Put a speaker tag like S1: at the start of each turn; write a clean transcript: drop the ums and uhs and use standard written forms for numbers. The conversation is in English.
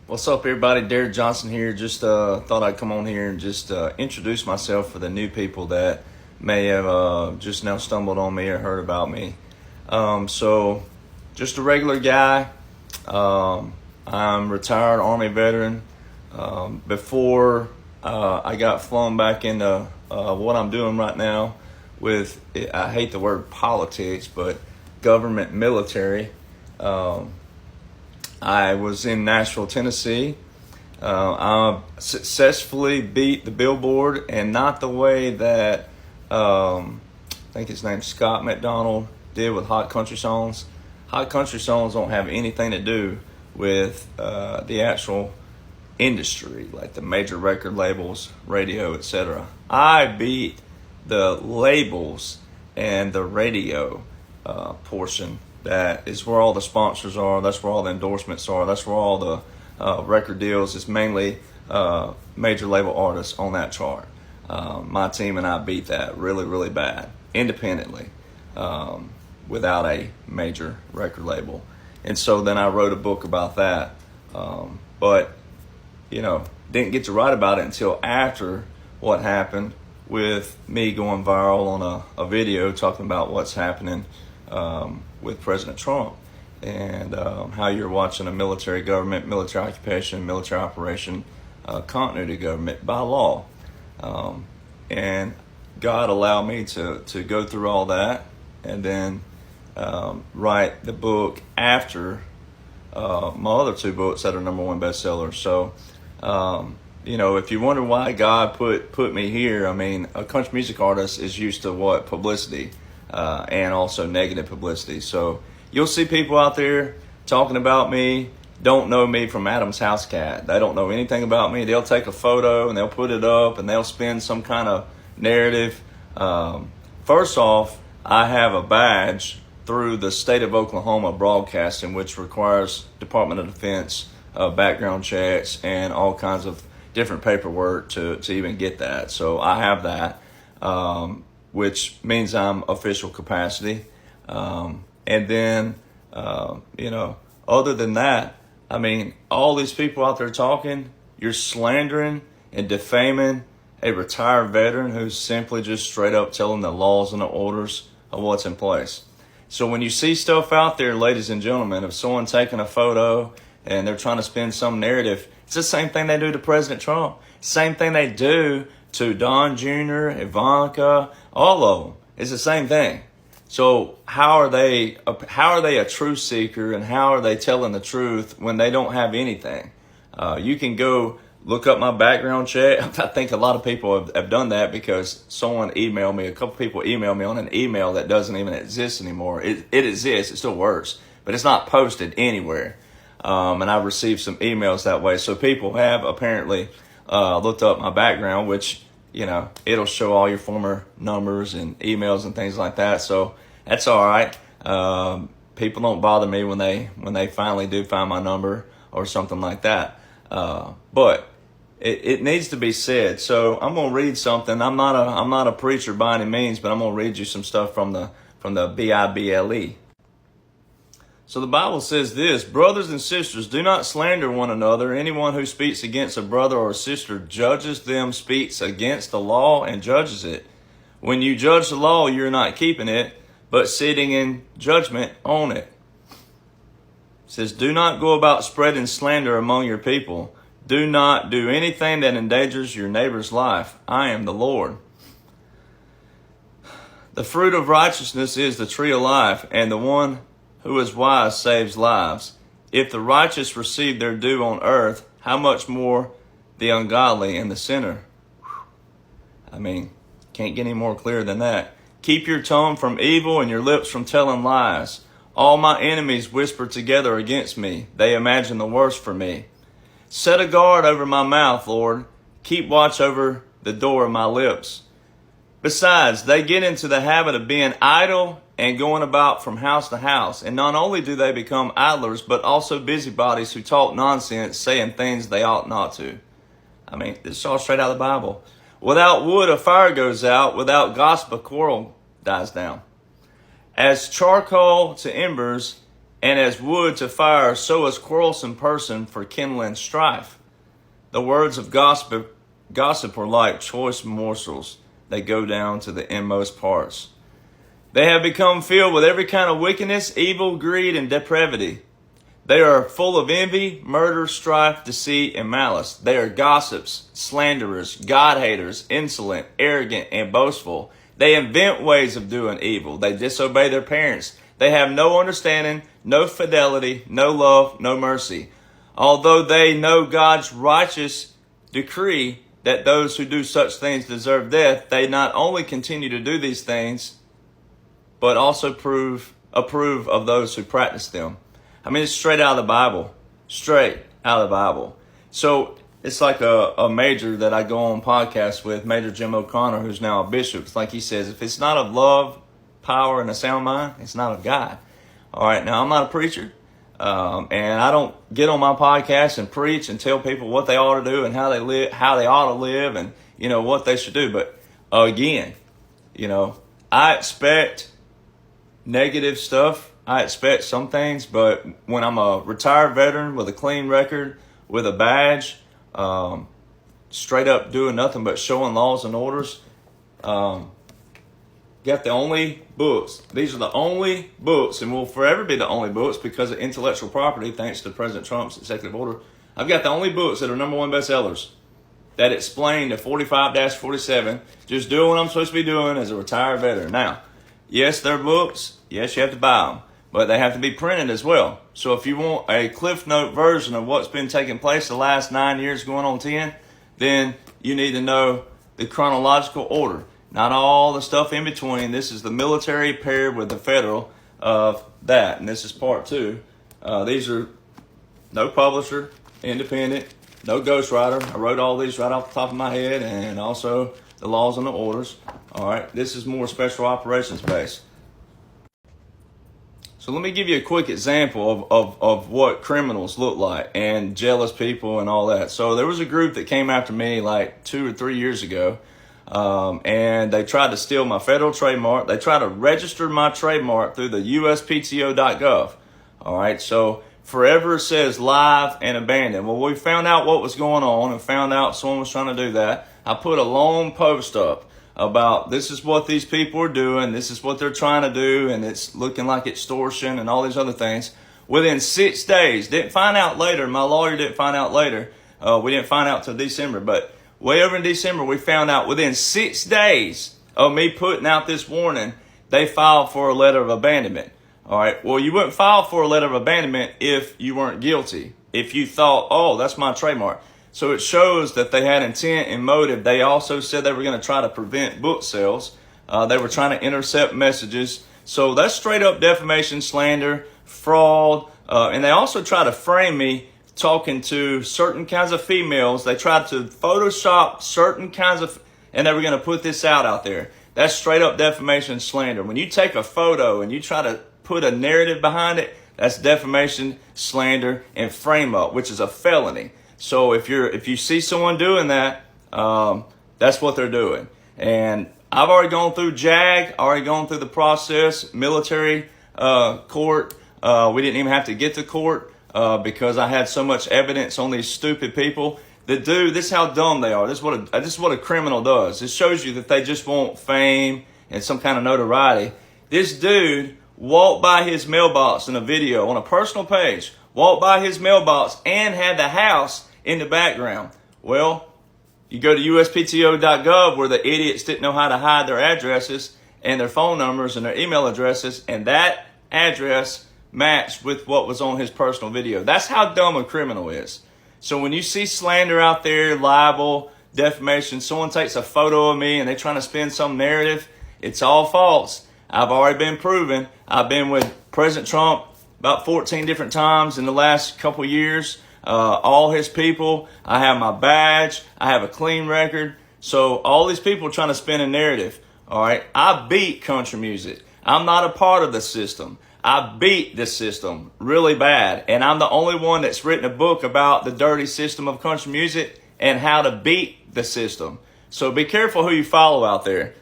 S1: What's up, everybody? Derek Johnson here. Just thought I'd come on here and just introduce myself for the new people that may have just now stumbled on me or heard about me. So, just a regular guy. I'm retired Army veteran. Before I got flown back into what I'm doing right now with, I hate the word politics, but government military. I was in Nashville, Tennessee. I successfully beat the billboard, and not the way that I think his name's Scott McDonald did with Hot Country Songs. Hot Country Songs don't have anything to do with the actual industry, like the major record labels, radio, etc. I beat the labels and the radio portion. That is where all the sponsors are. That's where all the endorsements are. That's where all the record deals. It's mainly major label artists on that chart. My team and I beat that really, really bad, independently, without a major record label. And so then I wrote a book about that. But, didn't get to write about it until after what happened with me going viral on a video talking about what's happening with President Trump and how you're watching a military government, military occupation, military operation, continuity government by law. And God allowed me to go through all that and then write the book after my other two books that are #1 bestsellers. So, if you wonder why God put me here, I mean, a country music artist is used to what? Publicity. And also negative publicity. So you'll see people out there talking about me, don't know me from Adam's house cat. They don't know anything about me. They'll take a photo and they'll put it up and they'll spin some kind of narrative. First off, I have a badge through the state of Oklahoma broadcasting, which requires Department of Defense background checks and all kinds of different paperwork to even get that. So I have that. Which means I'm official capacity. And then, other than that, I mean, all these people out there talking, you're slandering and defaming a retired veteran who's simply just straight up telling the laws and the orders of what's in place. So when you see stuff out there, ladies and gentlemen, of someone taking a photo and they're trying to spin some narrative, it's the same thing they do to President Trump. Same thing they do to Don Jr., Ivanka, all of them. It's the same thing. So how are they a truth seeker, and how are they telling the truth when they don't have anything? You can go look up my background check. I think a lot of people have done that because someone emailed me. A couple people emailed me on an email that doesn't even exist anymore. It exists. It still works, but it's not posted anywhere. And I've received some emails that way. So people have apparently looked up my background, which it'll show all your former numbers and emails and things like that. So that's all right. People don't bother me when they finally do find my number or something like that. But it needs to be said. So I'm gonna read something. I'm not a preacher by any means, but I'm gonna read you some stuff from the Bible. So the Bible says this: brothers and sisters, do not slander one another. Anyone who speaks against a brother or sister judges them, speaks against the law, and judges it. When you judge the law, you're not keeping it, but sitting in judgment on it. It says, do not go about spreading slander among your people. Do not do anything that endangers your neighbor's life. I am the Lord. The fruit of righteousness is the tree of life, and the one who is wise saves lives. If the righteous receive their due on earth, how much more the ungodly and the sinner? I mean, can't get any more clear than that. Keep your tongue from evil and your lips from telling lies. All my enemies whisper together against me. They imagine the worst for me. Set a guard over my mouth, Lord. Keep watch over the door of my lips. Besides, they get into the habit of being idle and going about from house to house. And not only do they become idlers, but also busybodies who talk nonsense, saying things they ought not to. I mean, this is all straight out of the Bible. Without wood, a fire goes out. Without gossip, a quarrel dies down. As charcoal to embers And as wood to fire, so is quarrelsome person for kindling strife. The words of gossip are like choice morsels. They go down to the inmost parts. They have become filled with every kind of wickedness, evil, greed, and depravity. They are full of envy, murder, strife, deceit, and malice. They are gossips, slanderers, God-haters, insolent, arrogant, and boastful. They invent ways of doing evil. They disobey their parents. They have no understanding, no fidelity, no love, no mercy. Although they know God's righteous decree that those who do such things deserve death, they not only continue to do these things, but also approve of those who practice them. I mean, it's straight out of the Bible. Straight out of the Bible. So it's like a major that I go on podcasts with, Major Jim O'Connor, who's now a bishop. It's like he says, if it's not of love, power, and a sound mind, it's not of God. All right, now I'm not a preacher. And I don't get on my podcast and preach and tell people what they ought to do and how they ought to live and, what they should do. But again, I expect negative stuff. I expect some things, but when I'm a retired veteran with a clean record, with a badge, straight up doing nothing but showing laws and orders, got the only books. These are the only books, and will forever be the only books because of intellectual property, thanks to President Trump's executive order. I've got the only books that are #1 bestsellers that explain the 45-47, just doing what I'm supposed to be doing as a retired veteran. Now, yes, they're books. Yes, you have to buy them. But they have to be printed as well. So if you want a Cliff Note version of what's been taking place the last 9 years going on 10, then you need to know the chronological order. Not all the stuff in between. This is the military paired with the federal of that. And this is part 2. These are no publisher, independent, no ghostwriter. I wrote all these right off the top of my head, and also the laws and the orders. All right, this is more special operations based. So let me give you a quick example of what criminals look like and jealous people and all that. So there was a group that came after me like 2 or 3 years ago, and they tried to steal my federal trademark. They tried to register my trademark through the USPTO.gov. All right, so forever says live and abandoned. Well, we found out what was going on and found out someone was trying to do that. I put a long post up about this is what these people are doing, this is what they're trying to do, and it's looking like extortion and all these other things. Within 6 days, didn't find out later, my lawyer didn't find out later, we didn't find out till December, but way over in December, we found out within 6 days of me putting out this warning, they filed for a letter of abandonment. All right, well, you wouldn't file for a letter of abandonment if you weren't guilty, if you thought, oh, that's my trademark. So it shows that they had intent and motive. They also said they were going to try to prevent book sales. They were trying to intercept messages. So that's straight up defamation, slander, fraud. And they also try to frame me talking to certain kinds of females. They tried to Photoshop certain kinds of, and they were going to put this out there. That's straight up defamation, slander. When you take a photo and you try to put a narrative behind it, that's defamation, slander, and frame up, which is a felony. So if you see someone doing that, that's what they're doing. And I've already gone through JAG, already gone through the process, military court. We didn't even have to get to court because I had so much evidence on these stupid people that do. This is how dumb they are. This is what a criminal does. It shows you that they just want fame and some kind of notoriety. This dude walked by his mailbox in a video on a personal page. Walked by his mailbox and had the house in the background. Well, you go to USPTO.gov where the idiots didn't know how to hide their addresses and their phone numbers and their email addresses, and that address matched with what was on his personal video. That's how dumb a criminal is. So when you see slander out there, libel, defamation, someone takes a photo of me and they're trying to spin some narrative, it's all false. I've already been proven. I've been with President Trump about 14 different times in the last couple years. All his people. I have my badge. I have a clean record. So all these people are trying to spin a narrative. All right. I beat country music. I'm not a part of the system. I beat this system really bad. And I'm the only one that's written a book about the dirty system of country music and how to beat the system. So be careful who you follow out there.